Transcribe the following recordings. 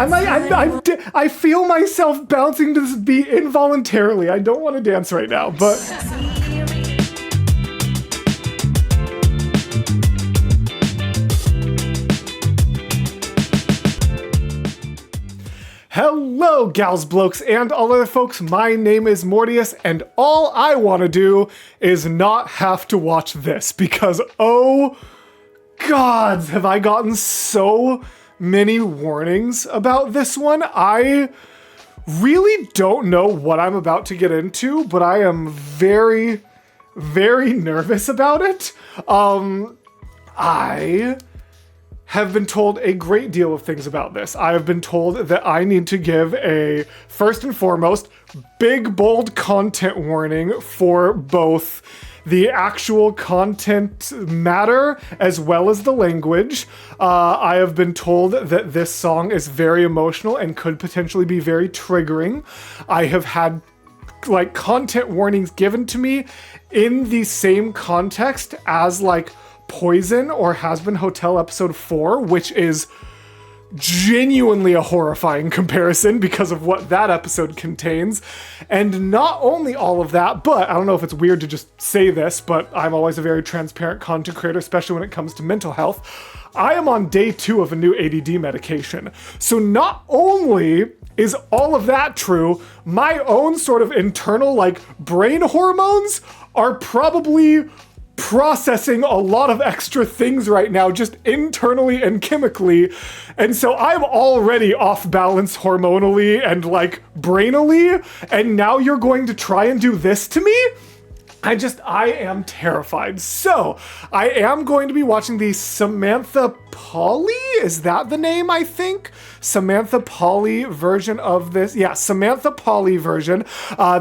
I feel myself bouncing to this beat involuntarily. I don't want to dance right now, but... Hello, gals, blokes, and all other folks. My name is Mortius, and all I want to do is not have to watch this, because, oh, gods, have I gotten so many warnings about this one. I really don't know what I'm about to get into, but I am very, very nervous about it. I have been told a great deal of things about this. I have been told that I need to give a, first and foremost, big, bold content warning for both the actual content matter as well as the language. I have been told that this song is very emotional and could potentially be very triggering. I have had like content warnings given to me in the same context as like Poison or Has Been Hotel episode 4, which is genuinely a horrifying comparison because of what that episode contains. And not only all of that, but I don't know if it's weird to just say this, but I'm always a very transparent content creator, especially when it comes to mental health. I am on day 2 of a new ADD medication. So not only is all of that true, my own sort of internal like brain hormones are probably processing a lot of extra things right now, just internally and chemically. And so I'm already off balance hormonally and like brainily. And now you're going to try and do this to me? I am terrified. So I am going to be watching the Samantha Polly? Is that the name, I think? Samantha Polly version of this. Yeah, Samantha Polly version.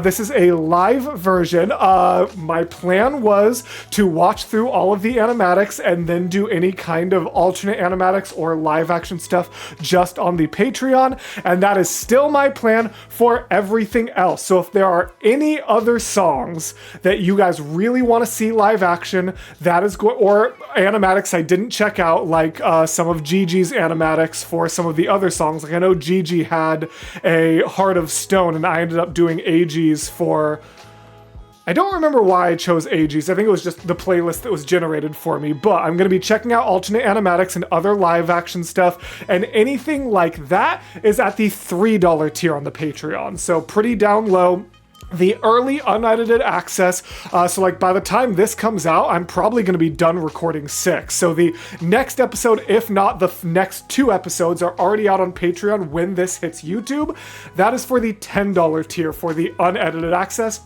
This is a live version. My plan was to watch through all of the animatics and then do any kind of alternate animatics or live action stuff just on the Patreon. And that is still my plan for everything else. So if there are any other songs that you guys really want to see live action, that is or animatics I didn't check out, like some of Gigi's animatics for some of the other songs. Like I know Gigi had a Heart of Stone, and I ended up doing AG's for... I don't remember why I chose AG's. I think it was just the playlist that was generated for me, but I'm going to be checking out alternate animatics and other live action stuff, and anything like that is at the $3 tier on the Patreon. So pretty down low. The early unedited access, so like by the time this comes out, I'm probably going to be done recording 6. So the next episode, if not the next 2 episodes, are already out on Patreon when this hits YouTube. That is for the $10 tier for the unedited access,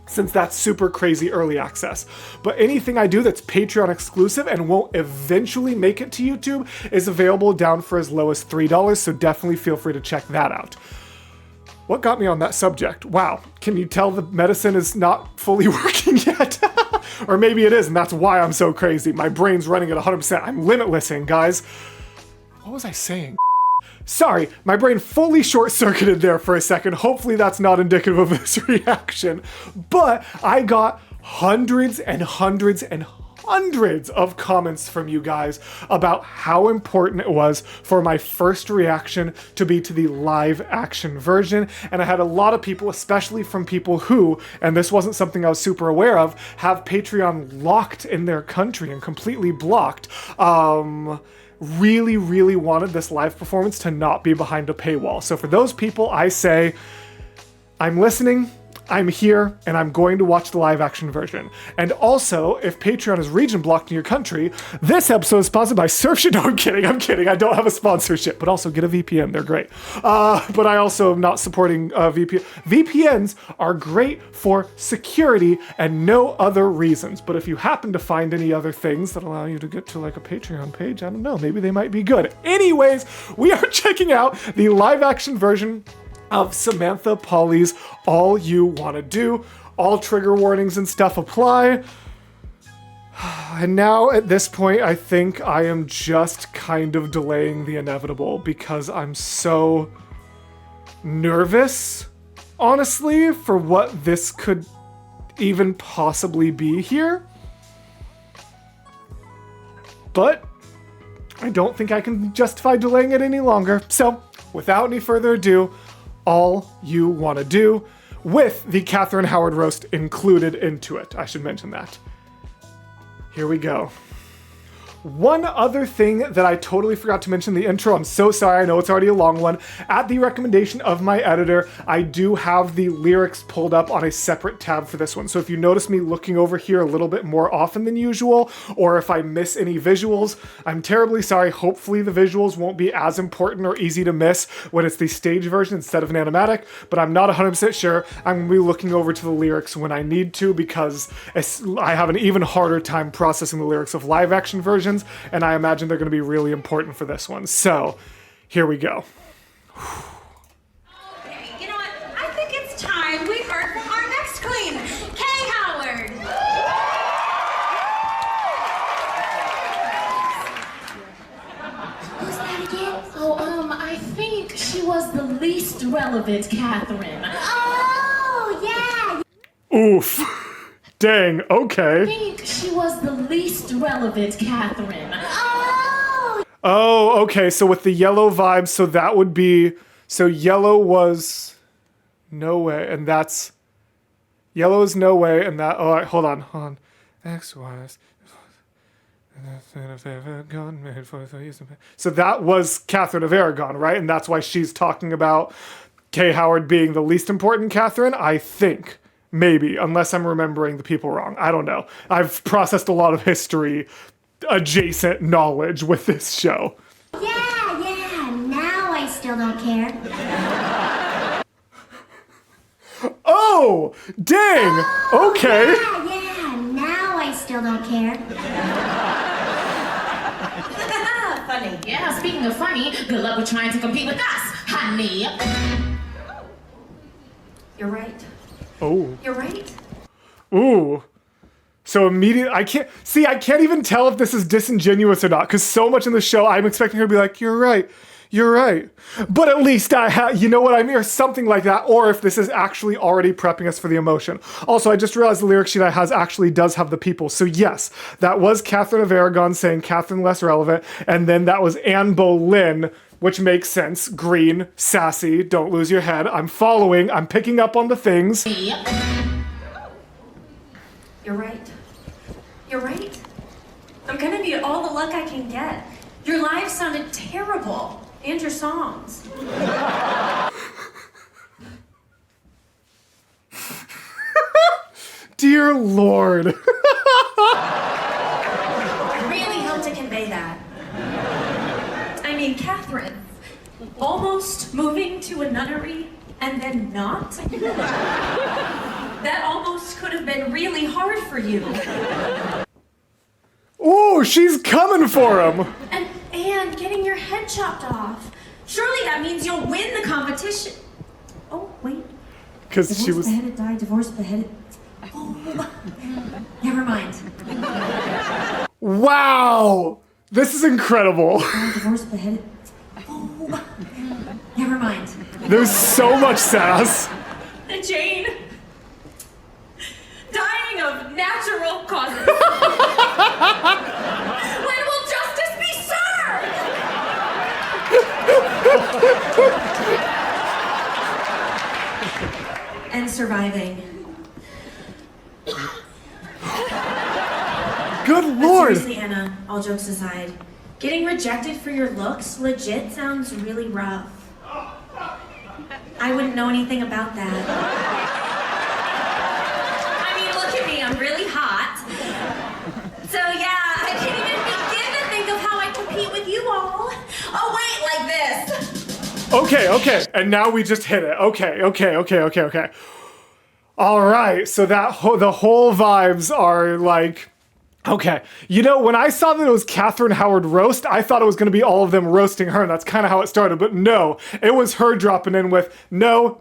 since that's super crazy early access. But anything I do that's Patreon exclusive and won't eventually make it to YouTube is available down for as low as $3, so definitely feel free to check that out. What got me on that subject? Wow, can you tell the medicine is not fully working yet? Or maybe it is, and that's why I'm so crazy. My brain's running at 100%. I'm limitlessing, guys. What was I saying? Sorry, my brain fully short-circuited there for a second. Hopefully that's not indicative of this reaction. But I got hundreds and hundreds and hundreds of comments from you guys about how important it was for my first reaction to be to the live action version. And I had a lot of people, especially from people who, and this wasn't something I was super aware of, have Patreon locked in their country and completely blocked, really, really wanted this live performance to not be behind a paywall. So for those people, I say, I'm listening, I'm here, and I'm going to watch the live action version. And also, if Patreon is region blocked in your country, this episode is sponsored by Surfshoot. No, I'm kidding. I don't have a sponsorship, but also get a VPN. They're great. But I also am not supporting VPN. VPNs are great for security and no other reasons. But if you happen to find any other things that allow you to get to like a Patreon page, I don't know, maybe they might be good. Anyways, we are checking out the live action version of Samantha Polly's All You Wanna Do. All trigger warnings and stuff apply. And now at this point, I think I am just kind of delaying the inevitable because I'm so nervous, honestly, for what this could even possibly be here. But I don't think I can justify delaying it any longer. So, without any further ado, all you want to do, with the Katherine Howard Roast included into it. I should mention that. Here we go. One other thing that I totally forgot to mention in the intro, I'm so sorry, I know it's already a long one. At the recommendation of my editor, I do have the lyrics pulled up on a separate tab for this one. So if you notice me looking over here a little bit more often than usual, or if I miss any visuals, I'm terribly sorry. Hopefully the visuals won't be as important or easy to miss when it's the stage version instead of an animatic, but I'm not 100% sure. I'm gonna be looking over to the lyrics when I need to, because I have an even harder time processing the lyrics of live action versions, and I imagine they're going to be really important for this one. So, here we go. Okay, you know what? I think it's time we heard from our next queen, Kay Howard. Who's that again? Oh, I think she was the least relevant Catherine. Oh, yeah. Oof. Dang, okay. I think she was the least relevant Catherine. Oh, okay, so with the yellow vibe, so that would be, so yellow was no way, and that's, yellow is no way, and that, all right, hold on. X, Y, so that was Catherine of Aragon, right? And that's why she's talking about Kay Howard being the least important Catherine, I think. Maybe, unless I'm remembering the people wrong. I don't know. I've processed a lot of history adjacent knowledge with this show. Yeah, now I still don't care. Oh, dang, okay. Yeah, now I still don't care. Funny. Yeah, speaking of funny, good luck with trying to compete with us, honey. You're right. Oh. You're right. Ooh. So immediately, I can't even tell if this is disingenuous or not, because so much in the show, I'm expecting her to be like, you're right. But at least I have, you know what I mean, or something like that, or if this is actually already prepping us for the emotion. Also, I just realized the lyric sheet I has actually does have the people. So yes, that was Catherine of Aragon saying Catherine less relevant, and then that was Anne Boleyn, which makes sense. Green, sassy, don't lose your head. I'm following, I'm picking up on the things. You're right. You're right. I'm gonna need all the luck I can get. Your live sounded terrible. And your songs. Dear Lord. I really hope to convey that. I mean, Catherine, almost moving to a nunnery and then not? That almost could have been really hard for you. Ooh, she's coming for him. And getting your head chopped off. Surely that means you'll win the competition. Oh, wait. Because she was... Beheaded, died, divorced, beheaded. Oh, never mind. Wow! This is incredible. Divorced, beheaded. Oh, never mind. There's so much sass. Jane, dying of natural causes. When will justice be served? And surviving. Good Lord. Seriously, Anna, all jokes aside, getting rejected for your looks legit sounds really rough. I wouldn't know anything about that. I mean, look at me, I'm really hot. So yeah, I can't even begin to think of how I compete with you all. Oh wait, like this. Okay, and now we just hit it. Okay. All right, so that the whole vibes are like, okay. You know, when I saw that it was Katherine Howard Roast, I thought it was gonna be all of them roasting her, and that's kind of how it started, but no, it was her dropping in with, no,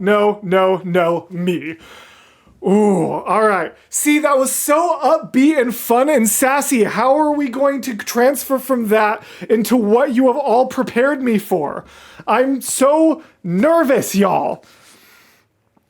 me. Ooh, all right. See, that was so upbeat and fun and sassy. How are we going to transfer from that into what you have all prepared me for? I'm so nervous, y'all.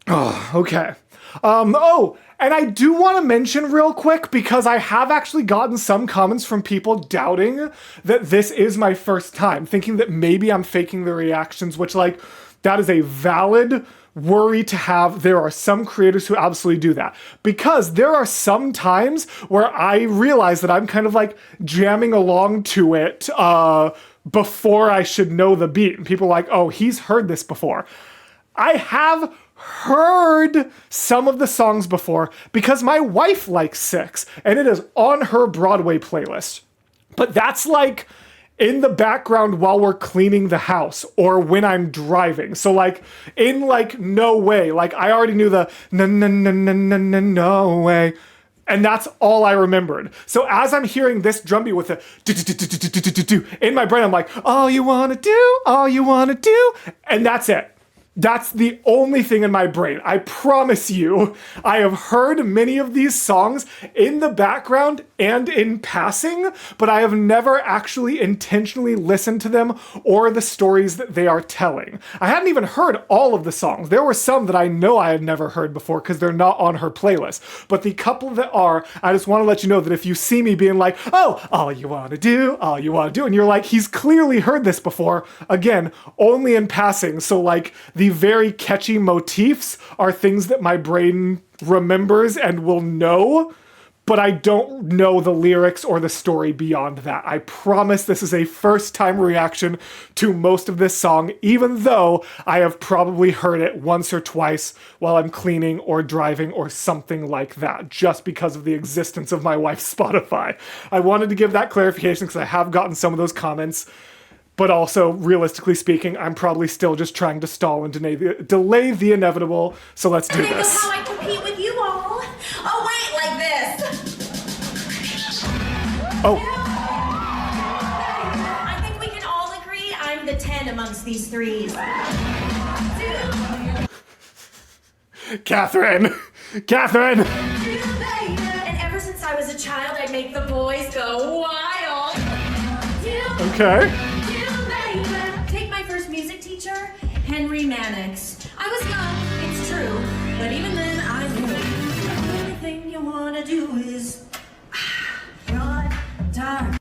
Oh, okay. Oh, And I do want to mention real quick, because I have actually gotten some comments from people doubting that this is my first time, thinking that maybe I'm faking the reactions, which, like, that is a valid worry to have. There are some creators who absolutely do that, because there are some times where I realize that I'm kind of like jamming along to it before I should know the beat. And people are like, oh, he's heard this before. I have heard some of the songs before because my wife likes Six and it is on her Broadway playlist. But that's like in the background while we're cleaning the house or when I'm driving. So like in like No Way, like I already knew the no way. And that's all I remembered. So as I'm hearing this drum beat with the in my brain, I'm like, all you wanna do, and that's it. That's the only thing in my brain. I promise you, I have heard many of these songs in the background and in passing, but I have never actually intentionally listened to them or the stories that they are telling. I hadn't even heard all of the songs. There were some that I know I had never heard before because they're not on her playlist. But the couple that are, I just want to let you know that if you see me being like, oh, all you want to do, and you're like, he's clearly heard this before, again, only in passing. So like the very catchy motifs are things that my brain remembers and will know, but I don't know the lyrics or the story beyond that. I promise this is a first-time reaction to most of this song, even though I have probably heard it once or twice while I'm cleaning or driving or something like that, just because of the existence of my wife's Spotify. I wanted to give that clarification because I have gotten some of those comments. But also, realistically speaking, I'm probably still just trying to stall and delay the inevitable. So let's do this. Think of how I compete with you all. Oh wait, like this. Oh. I think we can all agree I'm the 10 amongst these threes. Catherine! And ever since I was a child, I'd make the boys go wild. Okay. Take my first music teacher, Henry Mannix. I was young, it's true, but even then I knew the only thing you wanna do is broad, dark.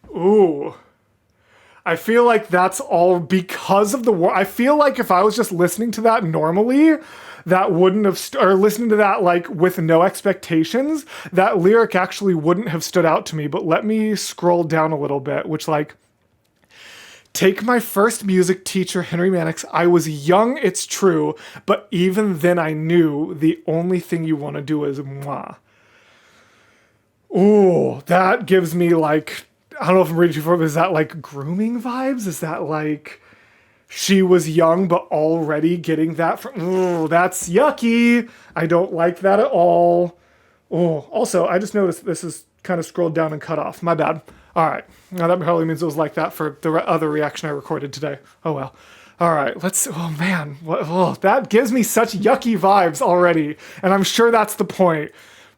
Ooh. I feel like that's all because of the war. I feel like if I was just listening to that normally, that wouldn't have, or listening to that like with no expectations, that lyric actually wouldn't have stood out to me. But let me scroll down a little bit, which like, take my first music teacher, Henry Mannix. I was young, it's true, but even then I knew the only thing you want to do is moi. Ooh, that gives me like, I don't know if I'm reading too far, but is that like grooming vibes? Is that like she was young but already getting that from, ooh, that's yucky. I don't like that at all. Oh, also, I just noticed this is kind of scrolled down and cut off. My bad. All right. Now that probably means it was like that for the other reaction I recorded today. Oh well. All right. Oh man. That gives me such yucky vibes already. And I'm sure that's the point.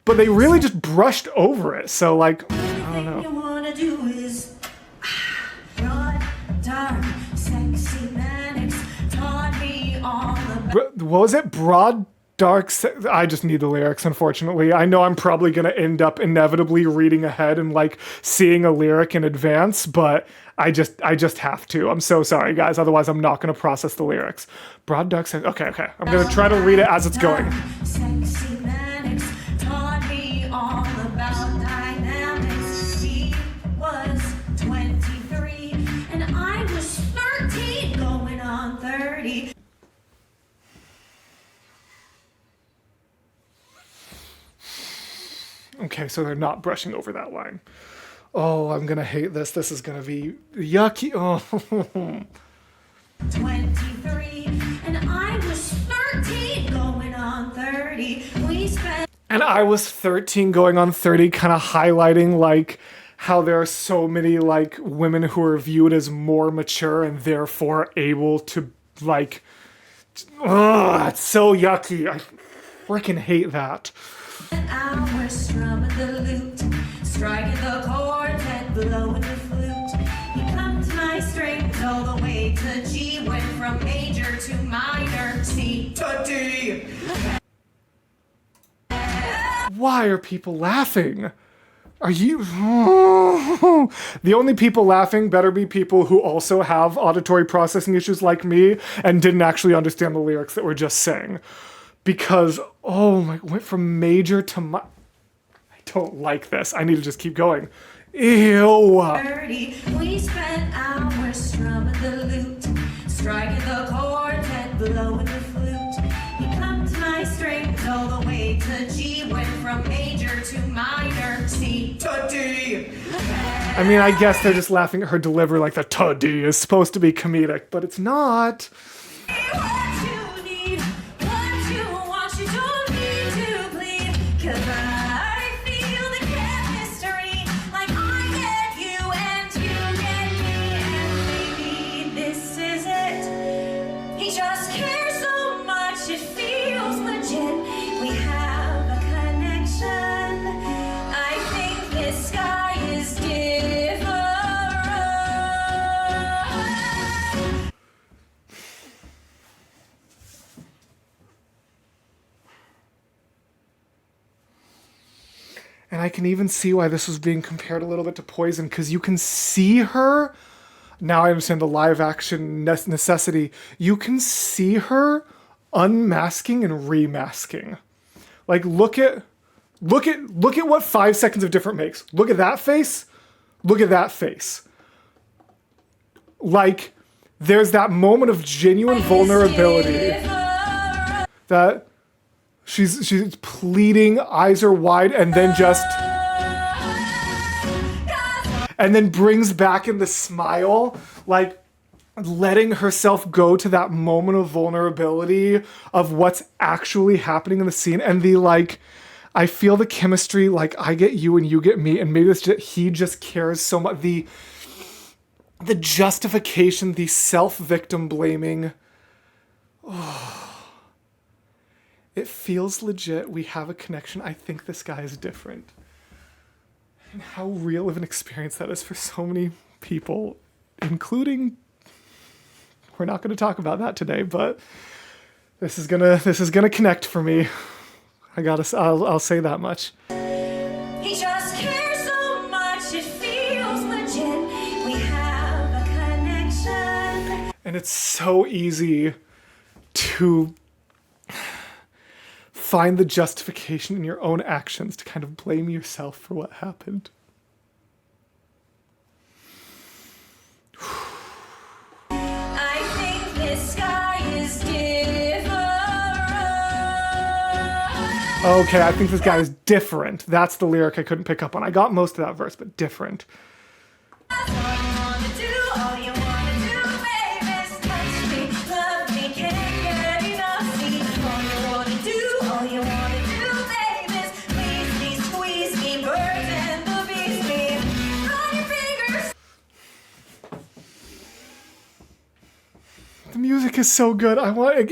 But they really just brushed over it. So like, I don't know. You wanna do is broad, dark, sexy Mannix taught me all about. What was it? Broad, dark. I just need the lyrics, unfortunately. I know I'm probably going to end up inevitably reading ahead and like seeing a lyric in advance, but I just have to. I'm so sorry, guys. Otherwise, I'm not going to process the lyrics. Broad, dark. Okay. I'm going to try to read it as it's going. Sexy Mannix taught me all about dynamics. He was 23 and I was 13 going on 30. Okay, so they're not brushing over that line. Oh, I'm gonna hate this. This is gonna be yucky. Oh. 23, and I was 13 going on 30. We spent. And I was 13 going on 30, kind of highlighting like how there are so many like women who are viewed as more mature and therefore able to like, it's so yucky. I freaking hate that. I was strumming the lute, striking the chords and blowing the flute. He plucked my strings all the way to G, went from major to minor, C to D. Why are people laughing? Are you... The only people laughing better be people who also have auditory processing issues like me and didn't actually understand the lyrics that we're just saying. Because, oh my, went from major to I don't like this. I need to just keep going. Ew. 30, we spent hours strumming the lute, striking the chords and blowing the flute. He pumped my strings all the way to G, went from major to minor, C to D. I mean, I guess they're just laughing at her delivery like the tuddy is supposed to be comedic, but it's not. What you need, what you want, you don't need to plead, 'cause I feel the chemistry, like I get you and you get me, and maybe this is it. He just cares so much, it feels legit. We have a connection. I think this guy is different. And I can even see why this was being compared a little bit to Poison, because you can see her. Now I understand the live action necessity. You can see her unmasking and remasking. Like, look at what 5 seconds of different makes. Look at that face. Look at that face. Like, there's that moment of genuine vulnerability that she's pleading, eyes are wide, and then brings back in the smile, like letting herself go to that moment of vulnerability of what's actually happening in the scene. And the like, I feel the chemistry, like I get you and you get me, and maybe he just cares so much. The justification, the self-victim blaming. Oh. It feels legit. We have a connection. I think this guy is different. And how real of an experience that is for so many people, including, we're not going to talk about that today, but this is gonna connect for me. I'll say that much. He just cares so much, it feels legit. We have a connection. And it's so easy to find the justification in your own actions to kind of blame yourself for what happened. I think this guy is different. Okay, I think this guy is different. That's the lyric I couldn't pick up on. I got most of that verse, but different. That's all you wanna do, all you wanna do, baby, is touch me, love me, can't get enough. See, all you wanna do, baby, is please me, squeeze me, birds and the bees me. Run your fingers. The music is so good.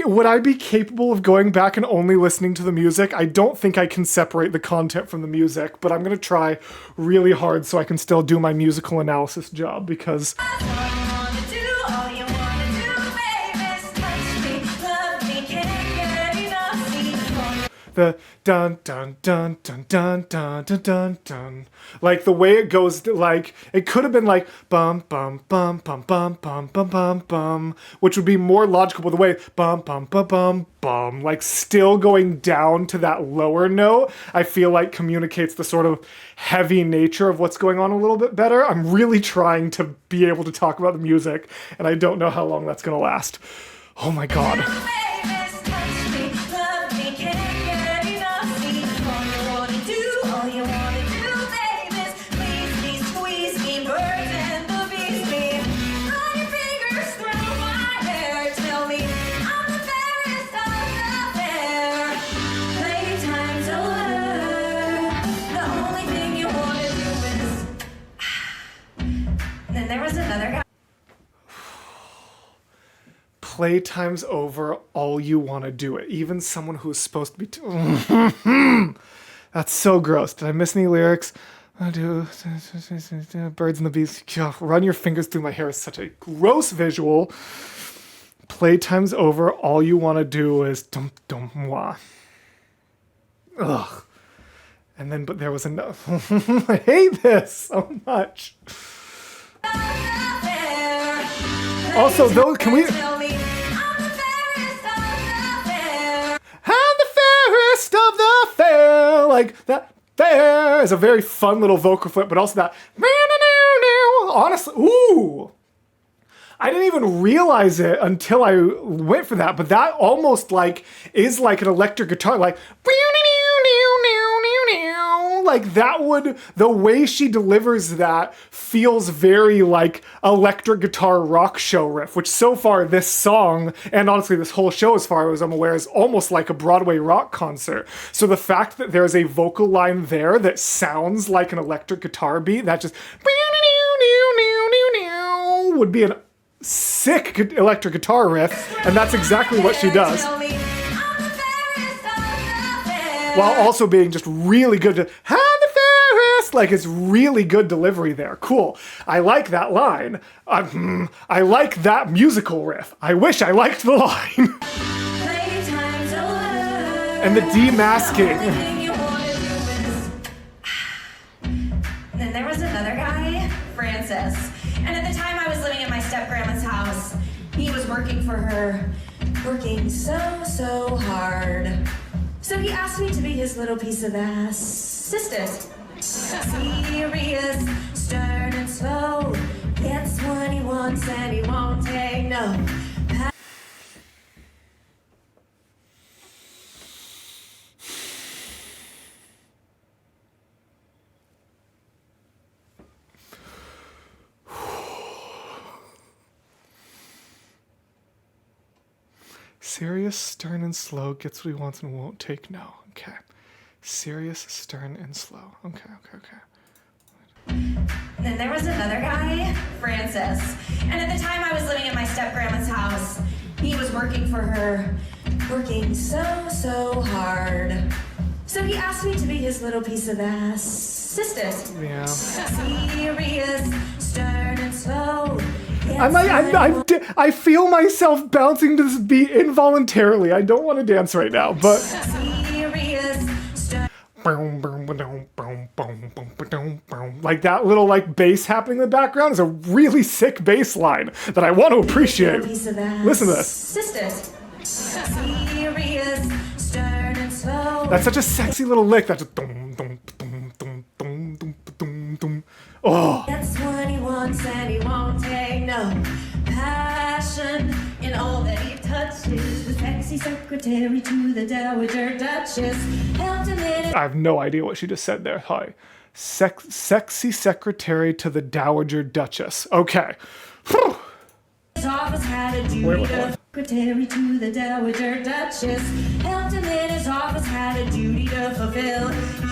Would I be capable of going back and only listening to the music? I don't think I can separate the content from the music, but I'm going to try really hard so I can still do my musical analysis job, because That's all you wanna do, all you wanna do, baby, is touch me, love me, can't get enough. See, all you the dun dun dun dun dun dun dun dun dun, like the way it goes, like it could have been like bum bum bum bum bum bum bum bum bum, which would be more logical, but the way bum bum bum bum bum, like still going down to that lower note, I feel like communicates the sort of heavy nature of what's going on a little bit better. I'm really trying to be able to talk about the music, and I don't know how long that's gonna last. Oh my god. babies, touch me, love me, can't get enough. See, all you wanna do, babies, please me, squeeze me, birds and the bees me. Run your fingers through my hair, tell me I'm the fairest of the fair. Playtime's over. The only thing you wanna do is. Then there was another guy. Playtime's over, all you want to do it. Even someone who's supposed to be... That's so gross. Did I miss any lyrics? I do. Birds and the bees. Run your fingers through my hair is such a gross visual. Playtime's over, all you want to do is... Dum dum moi. Ugh. And then, but there was enough. I hate this so much. Also, those, can we... I'm the fairest of the fair. Like, that fair is a very fun little vocal flip, but also that... Honestly, ooh. I didn't even realize it until I went for that, but that almost like is like an electric guitar, like that would, the way she delivers that feels very like electric guitar rock show riff, which so far this song, and honestly this whole show as far as I'm aware, is almost like a Broadway rock concert. So the fact that there's a vocal line there that sounds like an electric guitar beat, that just would be an sick electric guitar riff, and that's exactly what she does. While also being just really good to have the fairest, like it's really good delivery there. Cool. I like that line. I like that musical riff. I wish I liked the line. And the demasking. Then there was another guy, Francis. And at the time I was living at my step-grandma's house. He was working for her, working so hard. So he asked me to be his little piece of assistant. Serious, stern and slow, gets what he wants and he won't take no. Serious, stern, and slow, gets what he wants and won't take no. Okay. Serious, stern, and slow. Okay. And then there was another guy, Francis. And at the time I was living at my step-grandma's house. He was working for her, working so hard. So he asked me to be his little piece of assistant. Yeah. Serious, stern, and slow. I feel myself bouncing to this beat involuntarily. I don't want to dance right now, but... Like that little like bass happening in the background is a really sick bass line that I want to appreciate. Listen to this. That's such a sexy little lick. That's just oh. That's what he wants and he won't take no. Passion in all that he touches. The sexy secretary to the Dowager Duchess. Held him in I have no idea what she just said there. Hi. Sexy secretary to the Dowager Duchess. Okay. his office had a duty to secretary to the Dowager Duchess. Held him in his office had a duty to fulfill.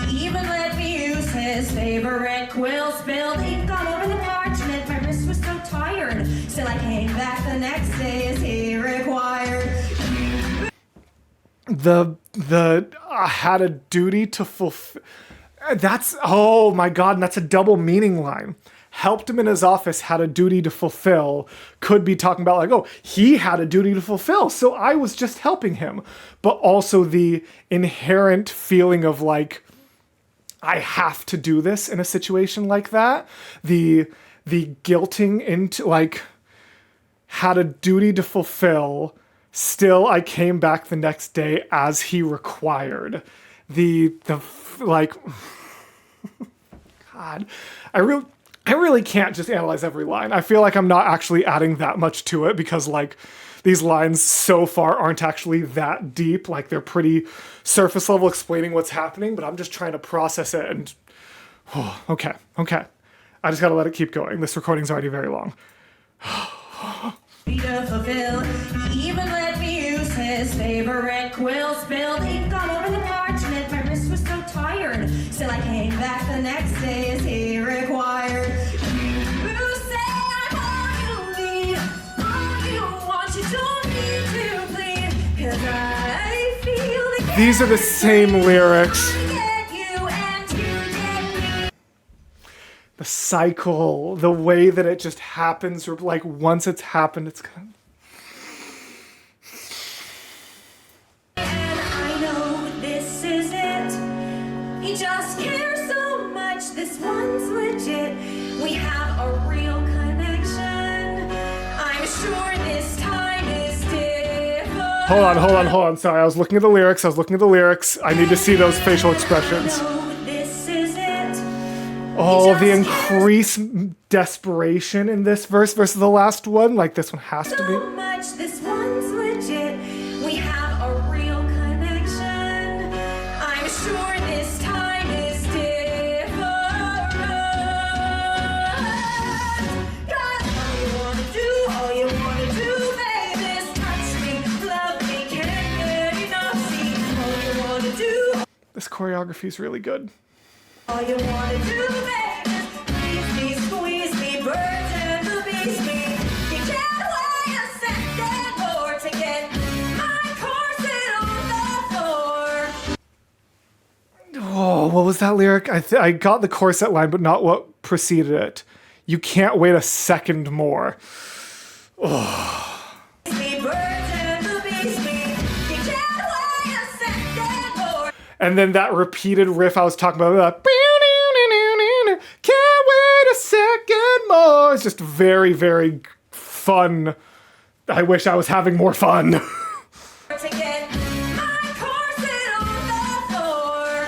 He even let me use his favorite quill. Spilled ink all over the parchment. My wrist was so tired. Still I came back the next day as he required. The had a duty to fulfill. That's, oh my God, and that's a double meaning line. Helped him in his office, had a duty to fulfill, could be talking about like, oh, he had a duty to fulfill, so I was just helping him. But also the inherent feeling of like, I have to do this in a situation like that. The guilting into like, had a duty to fulfill, still I came back the next day as he required. The like, God, I really can't just analyze every line. I feel like I'm not actually adding that much to it because like these lines so far aren't actually that deep. Like they're pretty surface level explaining what's happening, but I'm just trying to process it and, oh, okay. I just gotta let it keep going. This recording's already very long. To fulfill, he even let me use his favorite quill. Spilled ink all over the parchment. My wrist was so tired. Still I came back the next day as he required. You say I'm all you need, all you want. You don't need to plead, 'cause I feel the These are the same lyrics. The cycle, the way that it just happens, or like once it's happened, it's kind of... And I know this is it. He just sure this time is different. Hold on. Sorry, I was looking at the lyrics. I need to see those facial expressions. This is it. Oh, the increased desperation in this verse versus the last one. Like, this one has to So be. much, this one's legit. We have a real connection. I'm sure this time is different. 'Cause all you wanna do, baby, is touch me, love me, can't get enough. See, all you wanna do, This choreography is really good. all you wanna do, baby, is please me, squeeze me, birds and the bees me. You can't wait a second more to get my corset on the floor. Oh, what was that lyric? I got the corset line, but not what preceded it. You can't wait a second more. Me, birds and the bees me. You can't wait a second more. And then that repeated riff I was talking about. Can't wait a second more. It's just very, very fun. I wish I was having more fun. To get my corset on the floor.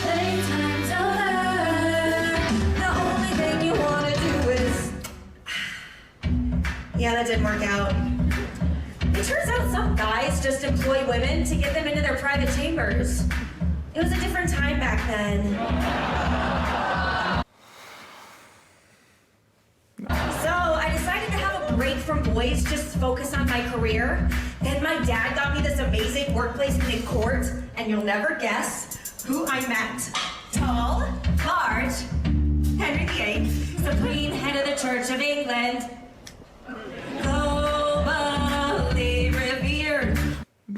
Playtime's over. The only thing you wanna do is. Yeah, that didn't work out. It turns out some guys just employ women to get them into their private chambers. It was a different time back then. So I decided to have a break from boys, just focus on my career. Then my dad got me this amazing work placement in court, and you'll never guess who I met. Tall, large, Henry VIII, supreme head of the Church of England. Globally revered.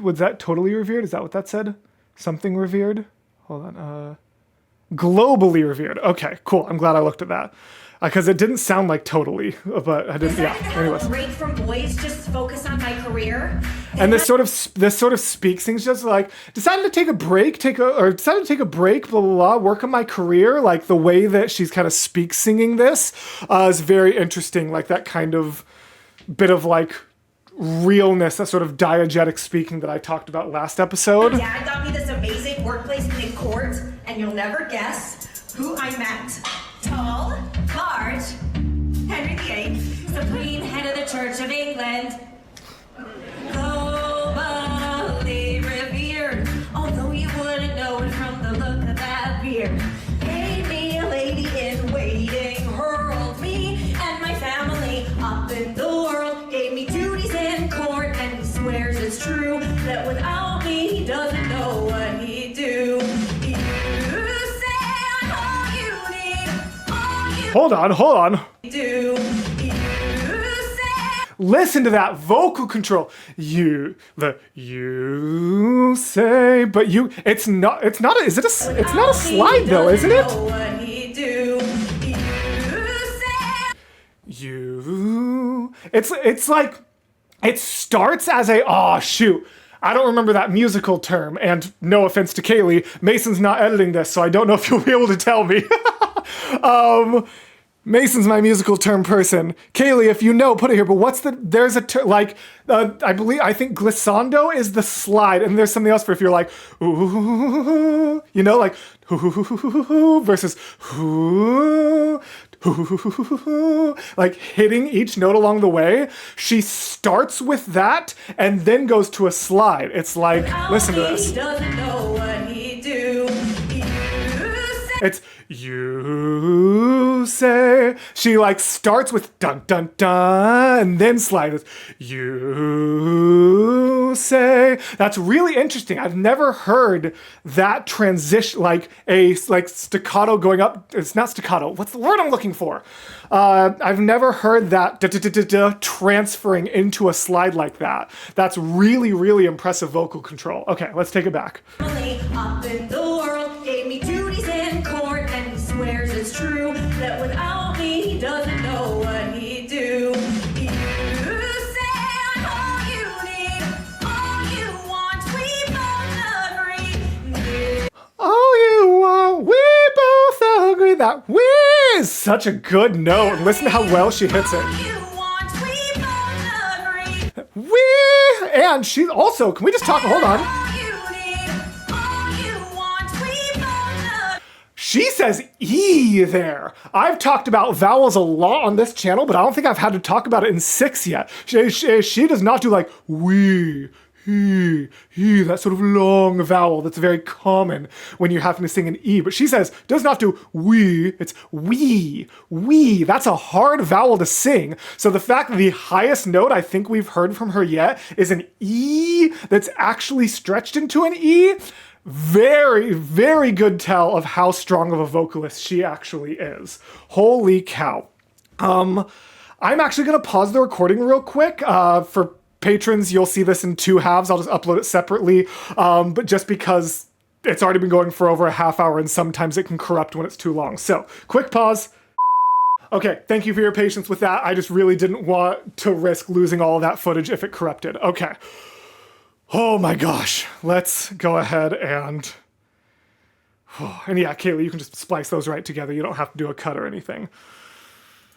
Was that totally revered? Is that what that said? Something revered? Hold on. Globally revered. Okay, cool. I'm glad I looked at that. Because it didn't sound like totally, but I didn't. Yeah. Decided to have Anyways. a break from boys, just focus on my career. And this sort of speaks things just like decided to take a break, blah blah blah, work on my career. Like the way that she's kind of singing this is very interesting. Like that kind of bit of like realness, that sort of diegetic speaking that I talked about last episode. My dad got me this amazing work placement in court, and you'll never guess who I met. Tall, large, Henry VIII, supreme head of the Church of England. Globally revered, although you wouldn't know it from the look of that beard. Made me a lady in waiting, hurled me and my family up in the world. Gave me duties in court, and he swears it's true that without me he doesn't know what he'd do. You say I'm all you need, all you Hold on. do. You say Listen to that vocal control. You say, but it's not a slide though, isn't it? It's like, it starts as a, oh shoot, I don't remember that musical term, and no offense to Kaylee, Mason's not editing this, so I don't know if you'll be able to tell me. Mason's my musical term person. Kaylee, if you know, put it here. But there's a term, like, I think glissando is the slide, and there's something else for if you're like, ooh, you know, like, ooh, versus ooh, like hitting each note along the way. She starts with that and then goes to a slide. It's like, listen to this. He doesn't know what he'd do. It's you say. She like starts with dun dun dun and then slides. You say. That's really interesting. I've never heard that transition, like a staccato going up. It's not staccato. What's the word I'm looking for? I've never heard that transferring into a slide like that. That's really, really impressive vocal control. Okay, let's take it back. Up in the world, gave me duties in court, and he swears it's true that without me he doesn't know what he'd do. You say I'm all you need, all you want, we both agree. Oh, you are, we both agree that we is such a good note. Listen to how well she hits it. All you want, we both wee, and she also, can we just talk, hold on. She says E there. I've talked about vowels a lot on this channel, but I don't think I've had to talk about it in 6 yet. She does not do like wee, he, that sort of long vowel that's very common when you're having to sing an E. But she says, does not do wee, it's wee, wee. That's a hard vowel to sing. So the fact that the highest note I think we've heard from her yet is an E that's actually stretched into an E, very, very good tell of how strong of a vocalist she actually is. Holy cow. I'm actually gonna pause the recording real quick. For patrons, you'll see this in 2 halves. I'll just upload it separately. But just because it's already been going for over a half hour and sometimes it can corrupt when it's too long. So, quick pause. Okay, thank you for your patience with that. I just really didn't want to risk losing all of that footage if it corrupted. Okay. Oh my gosh. Let's go ahead and... And yeah, Kaylee, you can just splice those right together. You don't have to do a cut or anything.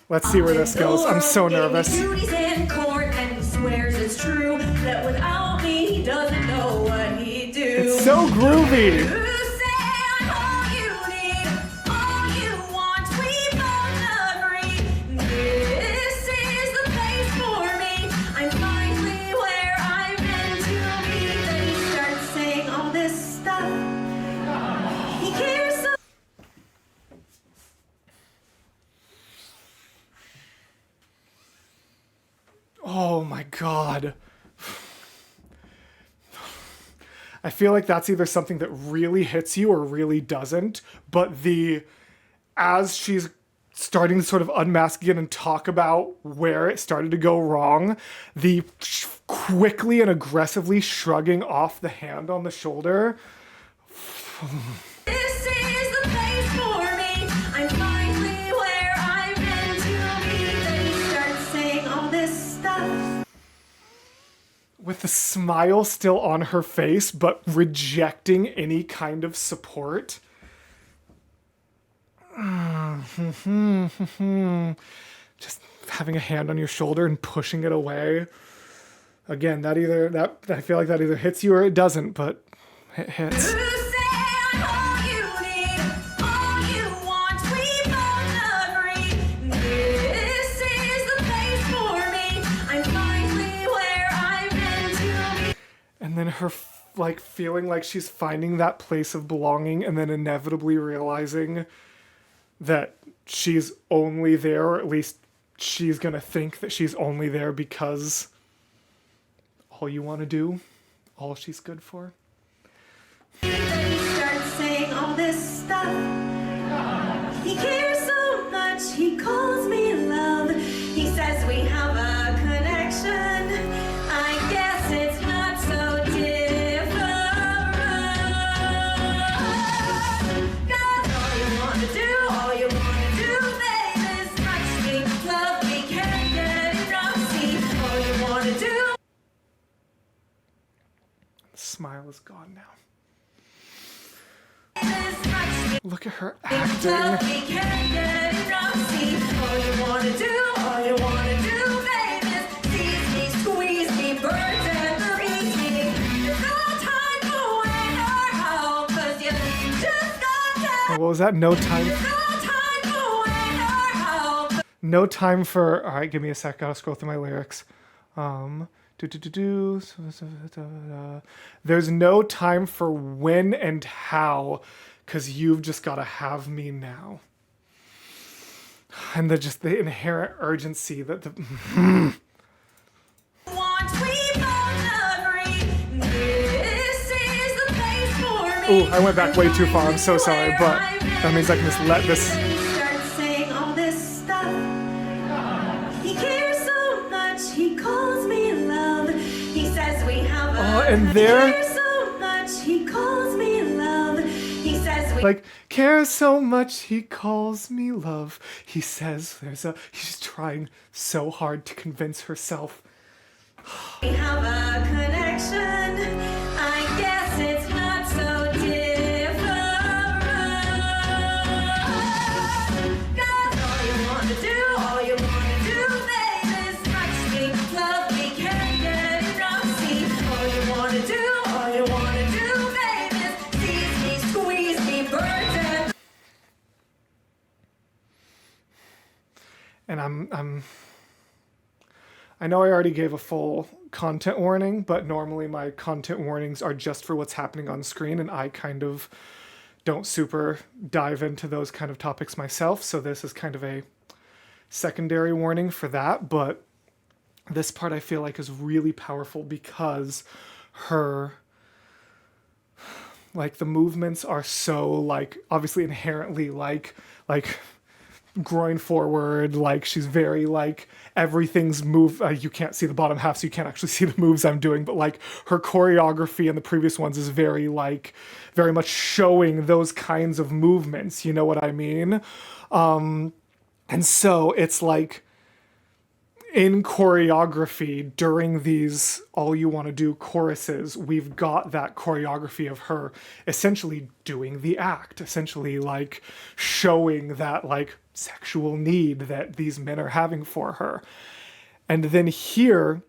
Let's see where this goes. I'm so nervous. Swears it's true that without me he doesn't know what he'd do. It's so groovy. You say I'm all you need, all you want, we both agree. This is the place for me. I'm finally where I'm meant to be. Then he starts saying all this stuff. He cares so. Oh my God. I feel like that's either something that really hits you or really doesn't, but as she's starting to sort of unmask again and talk about where it started to go wrong, the quickly and aggressively shrugging off the hand on the shoulder. This is the place for me. I'm finally where I'm meant to be. Then he starts saying all this stuff. With the smile still on her face, but rejecting any kind of support. Just having a hand on your shoulder and pushing it away. Again, I feel like that either hits you or it doesn't, but it hits. And then her like feeling like she's finding that place of belonging and then inevitably realizing that she's only there, or at least she's gonna think that she's only there because all you want to do, all she's good for. He starts saying all this stuff. He cares so much, he calls me love. He says we have a connection. I guess it's not so different. God, all you wanna do, babe, is touch me, love me, can't get enough. See, all you wanna do. The smile is gone now. Look at her acting. What was that? No time. No time for. All right, give me a sec. Gotta scroll through my lyrics. There's no time for when and how, because you've just got to have me now. And the inherent urgency that the... Ooh, I went back way too far. I'm so sorry, but that means I can just let this... And there, so much he calls me love. He says like, cares so much he calls me love. He says he's trying so hard to convince herself. We have a connection. I guess it's not so different. God, all you wanna do, babe, is touch me, love me, can't get I know I already gave a full content warning, but normally my content warnings are just for what's happening on screen, and I kind of don't super dive into those kind of topics myself, so this is kind of a secondary warning for that. But this part I feel like is really powerful because her, like, the movements are so, like, obviously inherently like groin forward, like she's very, like, everything's you can't see the bottom half, so you can't actually see the moves I'm doing, but like her choreography in the previous ones is very much showing those kinds of movements, you know what I mean? And so it's like in choreography during these All You Want to Do choruses, we've got that choreography of her essentially doing the act, essentially like showing that like sexual need that these men are having for her. And then here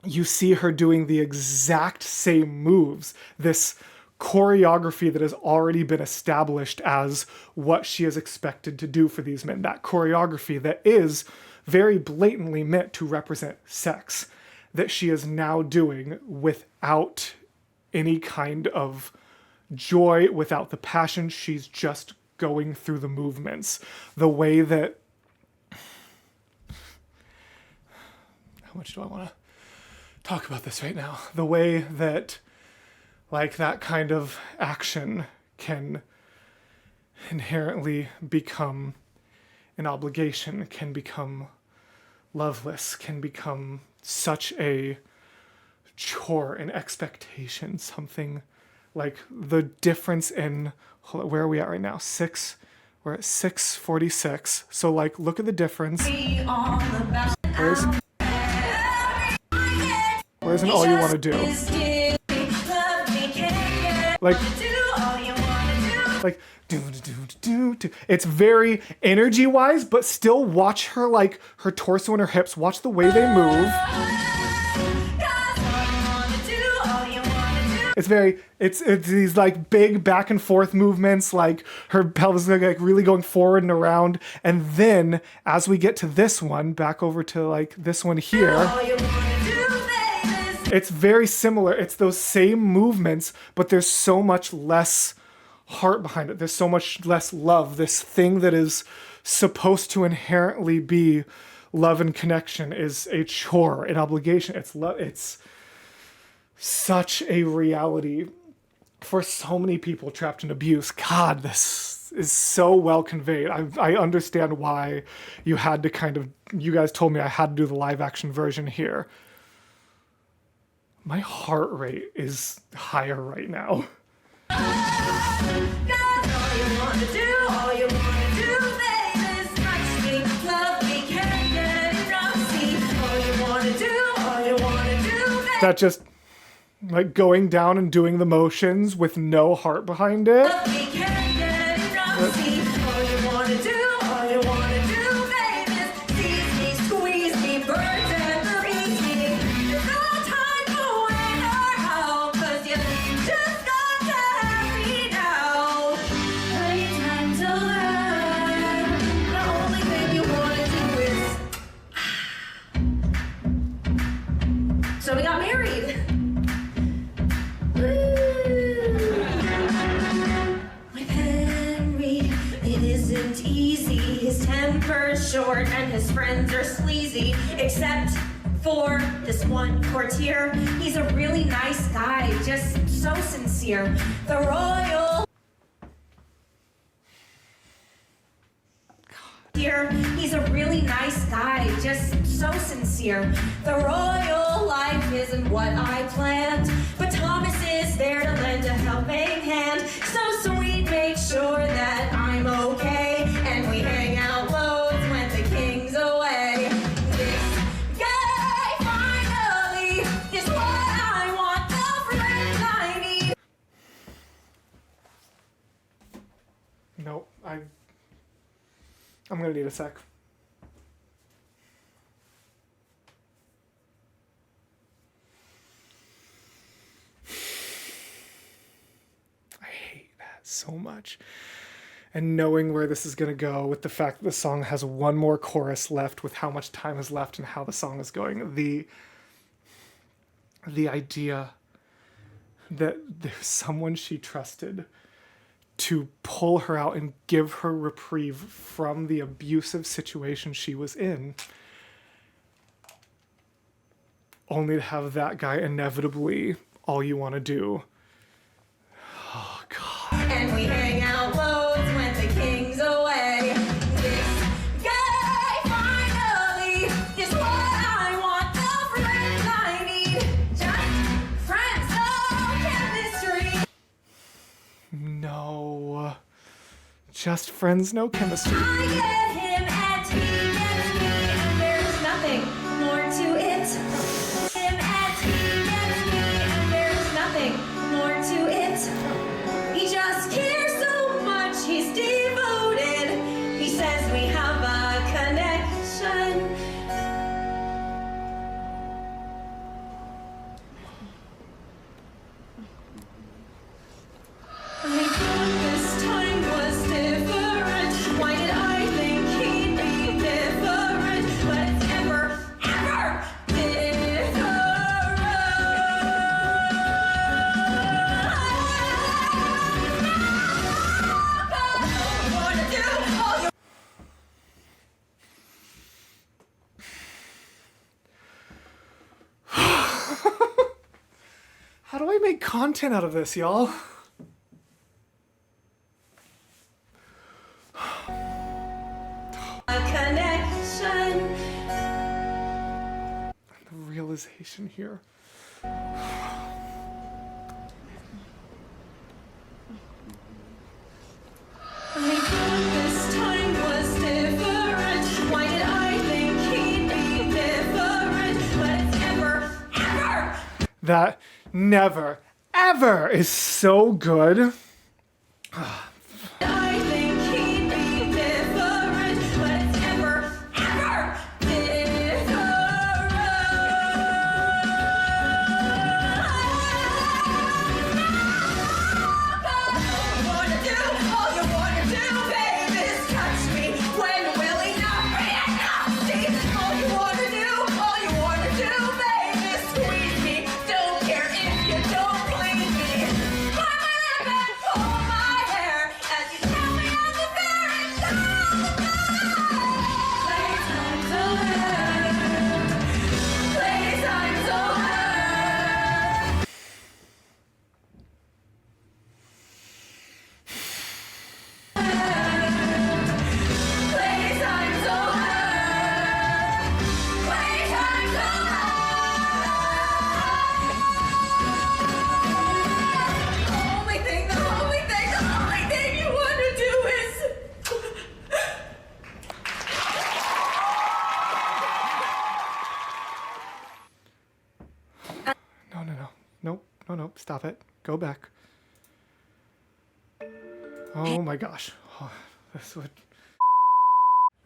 you see her doing the exact same moves, this choreography that has already been established as what she is expected to do for these men, that choreography that is very blatantly meant to represent sex, that she is now doing without any kind of joy, without the passion. She's just going through the movements. The way that... How much do I want to talk about this right now? The way that, like, that kind of action can inherently become an obligation, can become loveless, can become such a chore, an expectation, something like the difference in, where are we at right now? We're at 6:46. So like, look at the difference. Where's an All You Want to Do? Like, do. It's very energy wise, but still watch her, like her torso and her hips, watch the way they move. It's these like big back and forth movements, like her pelvis like really going forward and around. And then as we get to this one, back over to like this one here, it's very similar. It's those same movements, but there's so much less heart behind it. There's so much less love. This thing that is supposed to inherently be love and connection is a chore, an obligation. It's such a reality for so many people trapped in abuse. God, this is so well conveyed. I understand why you had to you guys told me I had to do the live action version here. My heart rate is higher right now. That just like going down and doing the motions with no heart behind it. So we got married. With Henry, it isn't easy. His temper's short and his friends are sleazy. Except for this one courtier. He's a really nice guy, just so sincere. The royal... He's a really nice guy, just so sincere. The royal life isn't what I planned, but Thomas is there to lend a helping hand. So sweet, make sure that I'm okay, and we hang out loads when the king's away. This guy finally is what I want, the friend I need. Nope, I'm gonna need a sec. I hate that so much. and knowing where this is going to go, with the fact that the song has one more chorus left, with how much time is left and how the song is going, the idea that there's someone she trusted to pull her out and give her reprieve from the abusive situation she was in, only to have that guy inevitably all you want to do. Oh, God. And we hang out loads when the king's away. This guy finally is what I want. The friends I need. Just friends, no chemistry. No. Just friends, no chemistry. I get him and he gets me, and there's nothing more to it. Him and he gets me, and there's nothing more to it. He just cares so much, he's devoted. He says we have a connection. I thought this time was different. Why did I think he'd be different? But it's ever, ever different. How do I make content out of this, y'all? A connection. The realization here. I thought this time was different. Why did I think he'd be different? But it's ever, ever. That never, ever is so good. I think he'd be different, but it's ever, ever different. All you wanna do, babe, is touch me. When will enough be enough? See, all you wanna do, babe, is squeeze me. Don't care if you don't please me. Climb my lap and pull my hair as you tell me I'm the fairest of them all. Playtime's over. Playtime's over. Playtime's over. Playtime's over. The only thing you want to do is. No. Nope. Stop it. Go back. Oh my gosh. Oh, this would.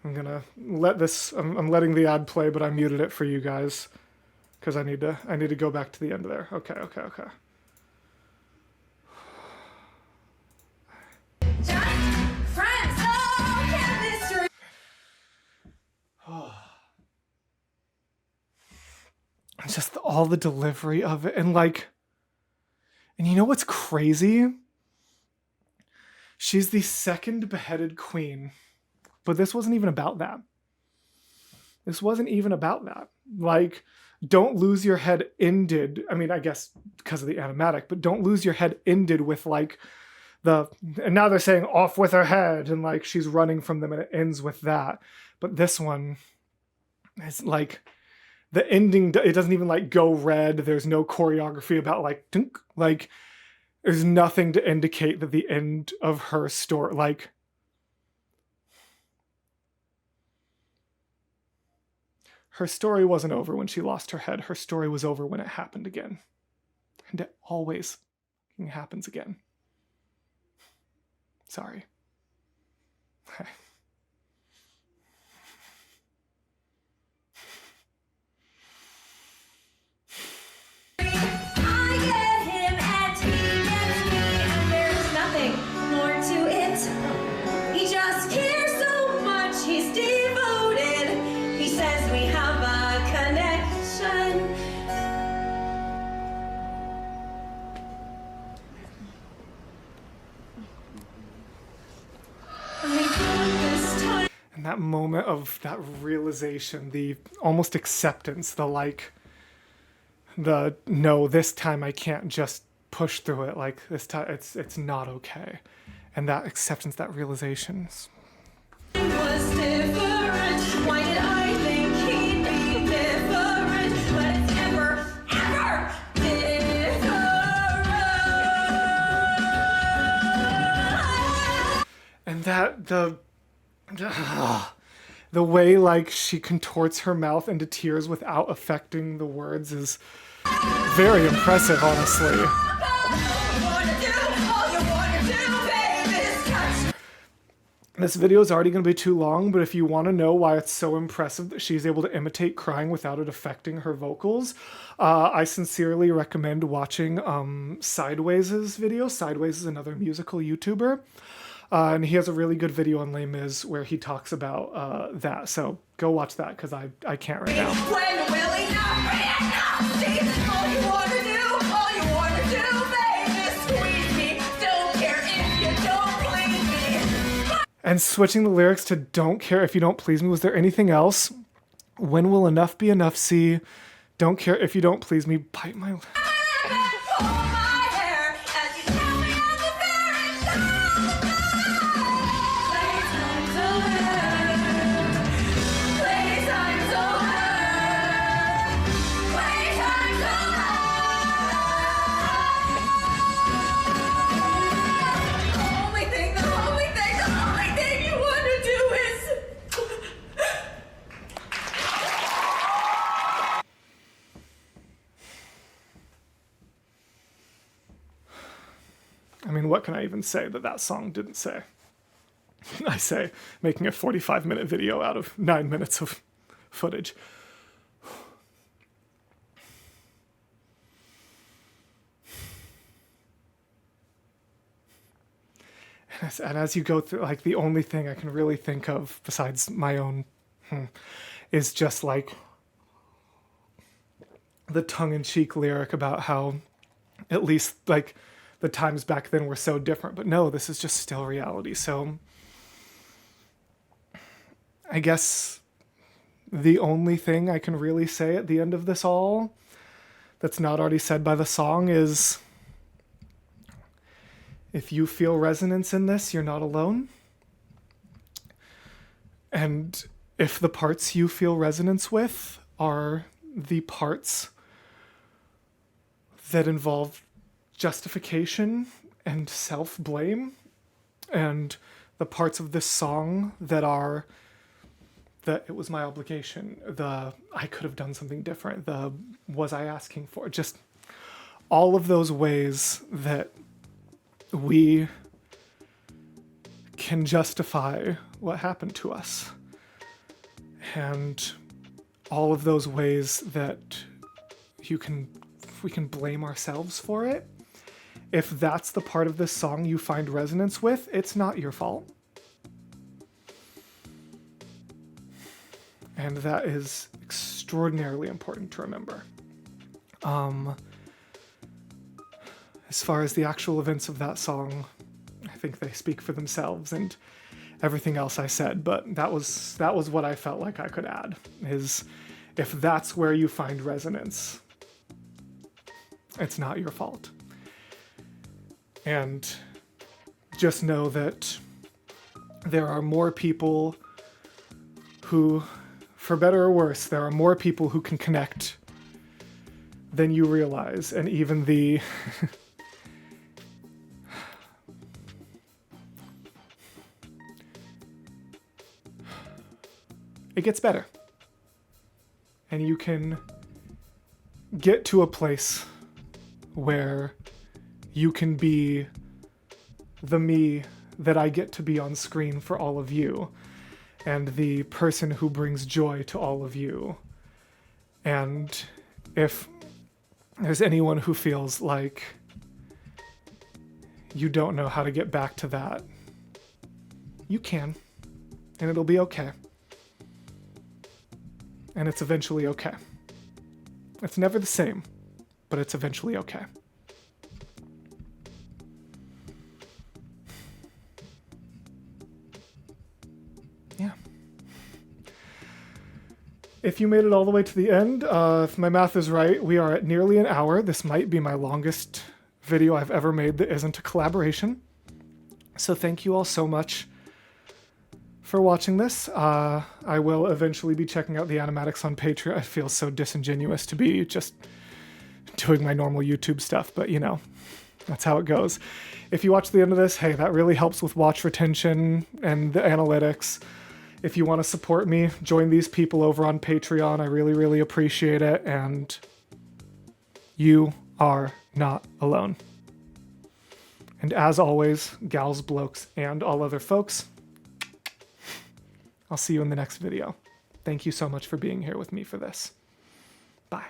I'm gonna let this. I'm letting the ad play, but I muted it for you guys because I need to go back to the end there. Okay. Just friends, no chemistry. Just all the delivery of it, and you know what's crazy? She's the second beheaded queen, but this wasn't even about that. Like, Don't Lose Your Head ended, I mean, I guess because of the animatic, but Don't Lose Your Head ended with and now they're saying off with her head, and she's running from them, and it ends with that. But this one is the ending, it doesn't even go red. There's no choreography about dunk, there's nothing to indicate that the end of her story, her story wasn't over when she lost her head. Her story was over when it happened again. And it always happens again. Sorry. I get him and he gets me, and there's nothing more to it. that moment of that realization, the almost acceptance, no, this time I can't just push through it. Like this time it's not okay. And that acceptance, that realization. It was different. Why did I think he'd be different? But it's never, ever different. And the way like she contorts her mouth into tears without affecting the words is very impressive, honestly. This video is already going to be too long, but if you want to know why it's so impressive that she's able to imitate crying without it affecting her vocals, I sincerely recommend watching Sideways' video. Sideways is another musical YouTuber, and he has a really good video on Les Mis where he talks about that. So go watch that because I can't right now. When will he not be enough? See, all you want to do, baby, is squeeze me. Don't care if you don't please me. And switching the lyrics to "Don't care if you don't please me." Was there anything else? When will enough be enough? See, don't care if you don't please me. Bite my. Pull my hair as you tell me I'm the fairest of the Playtime's over. Playtime's over. Playtime's over. The only thing you want to do is. I mean, what can I even say that song didn't say? I say, making a 45-minute video out of 9 minutes of footage. And as you go through, like, the only thing I can really think of besides my own is just like the tongue-in-cheek lyric about how at least like the times back then were so different. But no, this is just still reality. So I guess the only thing I can really say at the end of this all that's not already said by the song is, if you feel resonance in this, you're not alone. And if the parts you feel resonance with are the parts that involve justification and self-blame, and the parts of this song that are the "it was my obligation," the "I could have done something different," the "was I asking for," just all of those ways that we can justify what happened to us, and all of those ways that we can blame ourselves for it. If that's the part of this song you find resonance with, it's not your fault. And that is extraordinarily important to remember. As far as the actual events of that song, I think they speak for themselves and everything else I said, but that was what I felt like I could add, is if that's where you find resonance, it's not your fault. And just know that there are more people who, for better or worse, there are more people who can connect than you realize. And even the it gets better. And you can get to a place where you can be the me that I get to be on screen for all of you, and the person who brings joy to all of you. And if there's anyone who feels like you don't know how to get back to that, you can, and it'll be okay. And it's eventually okay. It's never the same, but it's eventually okay. Yeah. If you made it all the way to the end, if my math is right, we are at nearly an hour. This might be my longest video I've ever made that isn't a collaboration. So thank you all so much for watching this. I will eventually be checking out the animatics on Patreon. I feel so disingenuous to be just doing my normal YouTube stuff, but you know, that's how it goes. If you watch the end of this, hey, that really helps with watch retention and the analytics. If you want to support me, join these people over on Patreon. I really, really appreciate it. And you are not alone. And as always, gals, blokes, and all other folks, I'll see you in the next video. Thank you so much for being here with me for this. Bye.